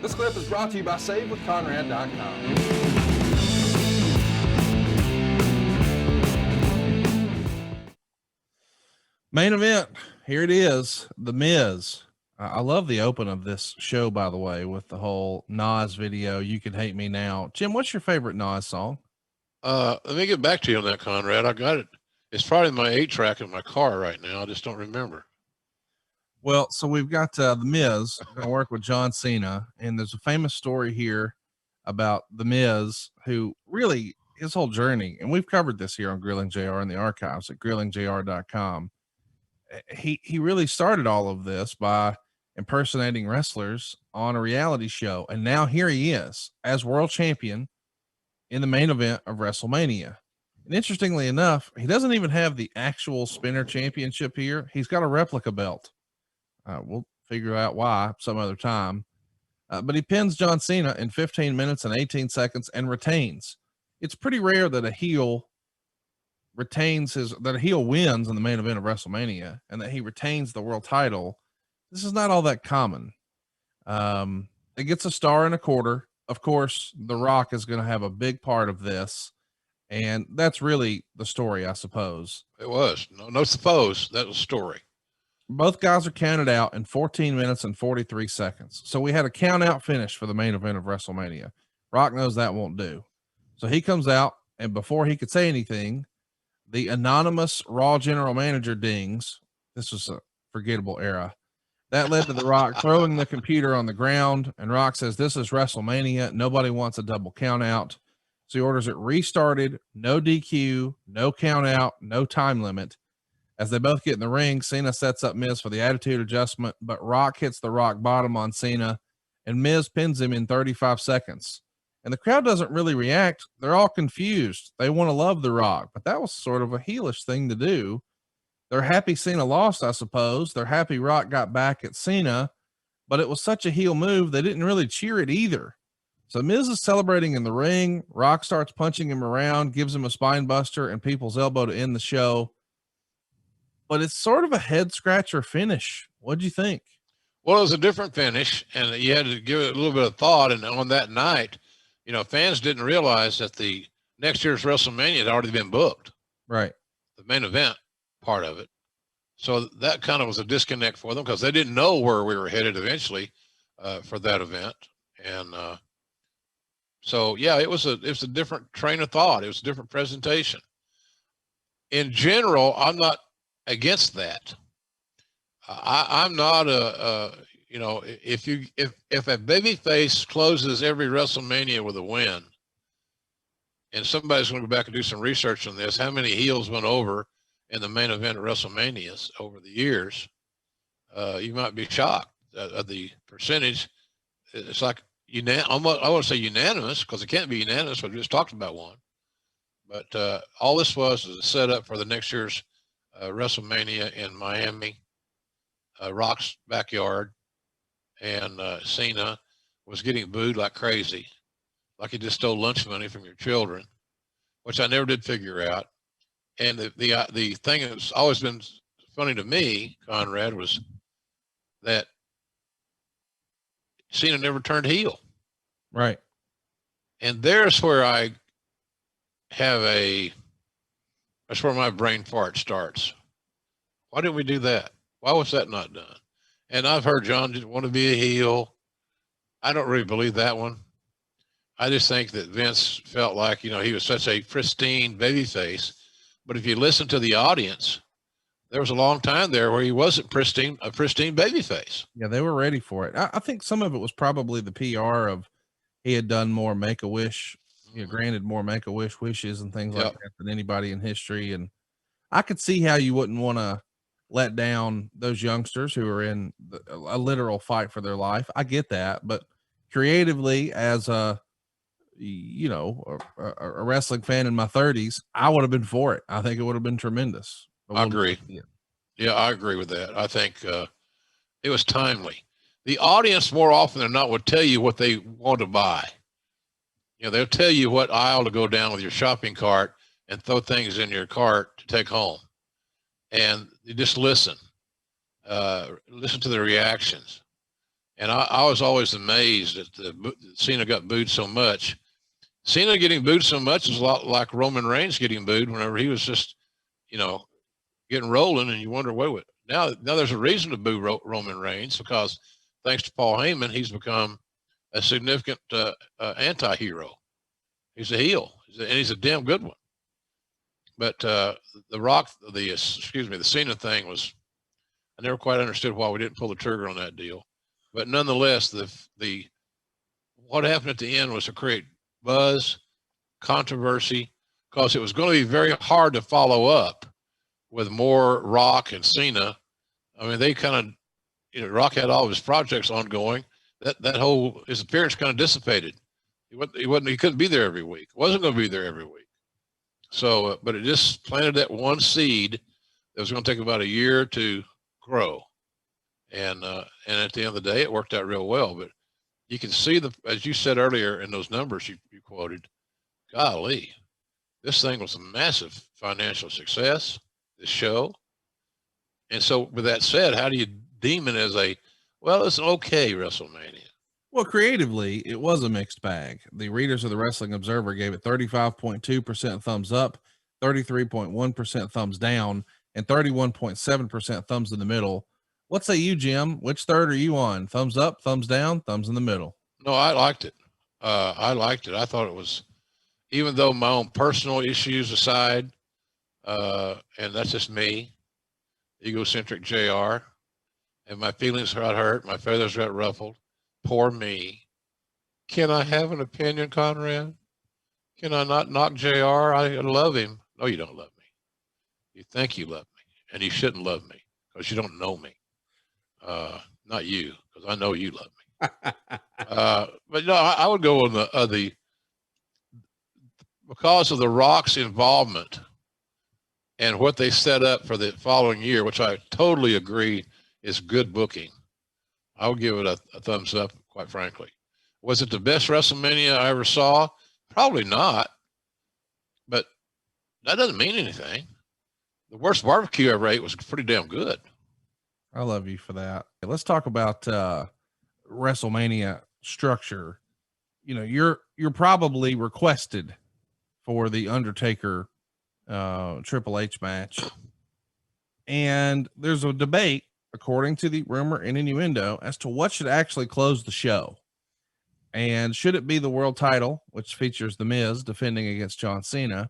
This clip is brought to you by SaveWithConrad.com. Main event. Here it is. The Miz. I love the open of this show, by the way, with the whole Nas video. You Can Hate Me Now. Jim, what's your favorite Nas song? Let me get back to you on that, Conrad. I got it. It's probably my 8-track in my car right now. I just don't remember. Well, so we've got the Miz going to work with John Cena, and there's a famous story here about the Miz, who really his whole journey, and we've covered this here on Grilling JR in the archives at grillingjr.com. He really started all of this by impersonating wrestlers on a reality show, and now here he is as world champion in the main event of WrestleMania. And interestingly enough, he doesn't even have the actual spinner championship here. He's got a replica belt. We'll figure out why some other time. But he pins John Cena in 15 minutes and 18 seconds and retains. It's pretty rare that a heel wins in the main event of WrestleMania and that he retains the world title. This is not all that common. It gets a star and a quarter. Of course, The Rock is going to have a big part of this. And that's really the story, I suppose. It was. No suppose. That was a story. Both guys are counted out in 14 minutes and 43 seconds. So we had a count out finish for the main event of WrestleMania. Rock knows that won't do. So he comes out, and before he could say anything, the anonymous Raw general manager dings. This was a forgettable era. That led to The Rock throwing the computer on the ground, and Rock says, "This is WrestleMania. Nobody wants a double count out." So he orders it restarted, no DQ, no count out, no time limit. As they both get in the ring, Cena sets up Miz for the attitude adjustment, but Rock hits the rock bottom on Cena, and Miz pins him in 35 seconds. And the crowd doesn't really react. They're all confused. They want to love The Rock, but that was sort of a heelish thing to do. They're happy Cena lost, I suppose. They're happy Rock got back at Cena, but it was such a heel move, they didn't really cheer it either. So Miz is celebrating in the ring. Rock starts punching him around, gives him a spine buster and people's elbow to end the show. But it's sort of a head scratcher finish. What'd you think? Well, it was a different finish, and you had to give it a little bit of thought. And on that night, fans didn't realize that the next year's WrestleMania had already been booked. Right. The main event part of it. So that kind of was a disconnect for them because they didn't know where we were headed eventually for that event. And so, yeah, it was a different train of thought. It was a different presentation. In general, I'm not against that. I'm not if a baby face closes every WrestleMania with a win, and somebody's going to go back and do some research on this, how many heels went over in the main event of WrestleManias over the years, you might be shocked at the percentage. It's like I want to say unanimous because it can't be unanimous. We just talked about one, but all this was a setup for the next year's WrestleMania in Miami, Rock's backyard, and Cena was getting booed like crazy, like he just stole lunch money from your children, which I never did figure out. And the thing that's always been funny to me, Conrad, was that Cena never turned heel. Right. And there's where that's where my brain fart starts. Why didn't we do that? Why was that not done? And I've heard John didn't want to be a heel. I don't really believe that one. I just think that Vince felt like, he was such a pristine babyface. But if you listen to the audience, there was a long time there where he wasn't a pristine babyface. Yeah, they were ready for it. I think some of it was probably the PR of he had done more Make-A-Wish, granted more Make-A-Wish wishes and things like that than anybody in history. And I could see how you wouldn't want to let down those youngsters who are in a literal fight for their life. I get that, but creatively, as a wrestling fan in my 30s, I would have been for it. I think it would have been tremendous. I agree. Yeah, I agree with that. I think it was timely. The audience more often than not would tell you what they want to buy. They'll tell you what aisle to go down with your shopping cart and throw things in your cart to take home. And you just listen to the reactions. And I was always amazed that Cena got booed so much. Cena getting booed so much is a lot like Roman Reigns getting booed whenever he was just, you know, getting rolling, and you wonder, wait, now there's a reason to boo Roman Reigns, because thanks to Paul Heyman, he's become a significant anti-hero. He's a heel, and he's a damn good one. But the Cena thing was, I never quite understood why we didn't pull the trigger on that deal. But nonetheless, the what happened at the end was to create buzz, controversy, because it was going to be very hard to follow up with more Rock and Cena. I mean, they kind of, Rock had all of his projects ongoing. That whole, his appearance kind of dissipated. He couldn't be there every week. Wasn't going to be there every week. So, but it just planted that one seed that was going to take about a year to grow. And at the end of the day, it worked out real well. But you can see, as you said earlier in those numbers you quoted, golly, this thing was a massive financial success, this show. And so with that said, how do you deem it as it's an okay WrestleMania? Well, creatively, it was a mixed bag. The readers of the Wrestling Observer gave it 35.2% thumbs up, 33.1% thumbs down, and 31.7% thumbs in the middle. What say you, Jim? Which third are you on? Thumbs up, thumbs down, thumbs in the middle? No, I liked it. I liked it. I thought it was, even though my own personal issues aside, and that's just me, egocentric JR, and my feelings got hurt, my feathers got ruffled. Poor me. Can I have an opinion, Conrad? Can I not knock JR? I love him. No, you don't love me. You think you love me, and you shouldn't love me because you don't know me. Not you, because I know you love me. But no, I would go on the because of the Rock's involvement and what they set up for the following year, which I totally agree is good booking. I would give it a thumbs up, quite frankly. Was it the best WrestleMania I ever saw? Probably not, but that doesn't mean anything. The worst barbecue I ever ate was pretty damn good. I love you for that. Let's talk about WrestleMania structure. You're probably requested for the Undertaker Triple H match, and there's a debate, according to the rumor and innuendo, as to what should actually close the show. And should it be the world title, which features The Miz defending against John Cena,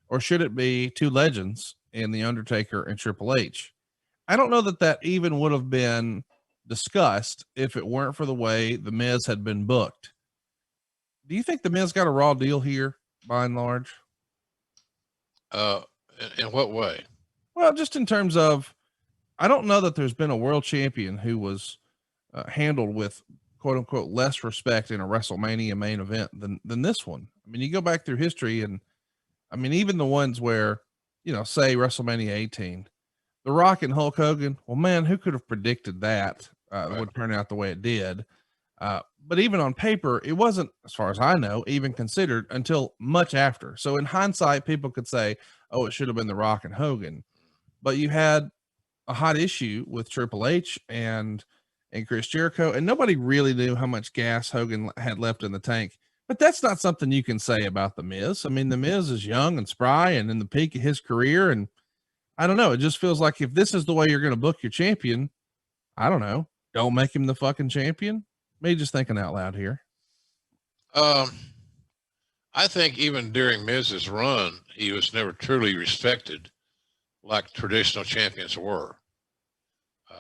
or should it be two legends in the Undertaker and Triple H? I don't know that even would have been discussed if it weren't for the way The Miz had been booked. Do you think The Miz got a raw deal here, by and large? In what way? Well, just in terms of, I don't know that there's been a world champion who was handled with quote unquote less respect in a WrestleMania main event than this one. I mean, you go back through history, and I mean, even the ones where, say WrestleMania 18, The Rock and Hulk Hogan. Well, man, who could have predicted that Right. would turn out the way it did? But even on paper, it wasn't, as far as I know, even considered until much after. So in hindsight, people could say, oh, it should have been The Rock and Hogan. But you had a hot issue with Triple H and Chris Jericho, and nobody really knew how much gas Hogan had left in the tank. But that's not something you can say about The Miz. I mean, The Miz is young and spry and in the peak of his career, and I don't know. It just feels like if this is the way you're going to book your champion, I don't know, don't make him the fucking champion. Me just thinking out loud here. I think even during Miz's run, he was never truly respected like traditional champions were.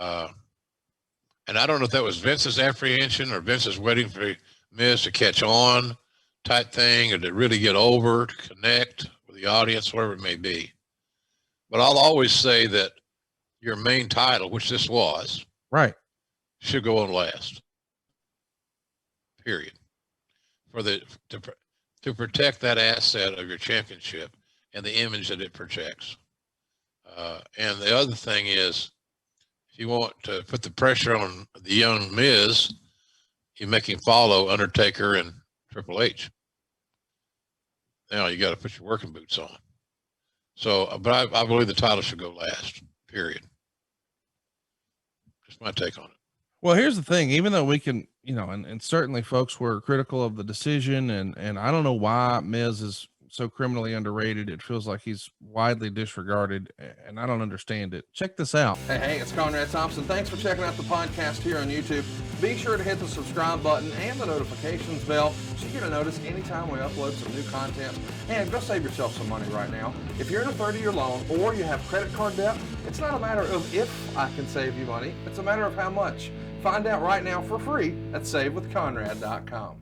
And I don't know if that was Vince's apprehension or Vince's waiting for Miz to catch on type thing, or to really get over, to connect with the audience, whatever it may be. But I'll always say that your main title, which this was, right, should go on last. Period. To protect that asset of your championship and the image that it projects. And the other thing is, if you want to put the pressure on the young Miz, you make him follow Undertaker and Triple H. Now you got to put your working boots on. So, but I believe the title should go last, period. Just my take on it. Well, here's the thing, even though we can, and certainly folks were critical of the decision, and I don't know why Miz is so criminally underrated. It feels like he's widely disregarded, and I don't understand it. Check this out. Hey, it's Conrad Thompson. Thanks for checking out the podcast here on YouTube. Be sure to hit the subscribe button and the notifications bell so you get a notice anytime we upload some new content. And go save yourself some money right now. If you're in a 30-year loan or you have credit card debt, it's not a matter of if I can save you money. It's a matter of how much. Find out right now for free at SaveWithConrad.com.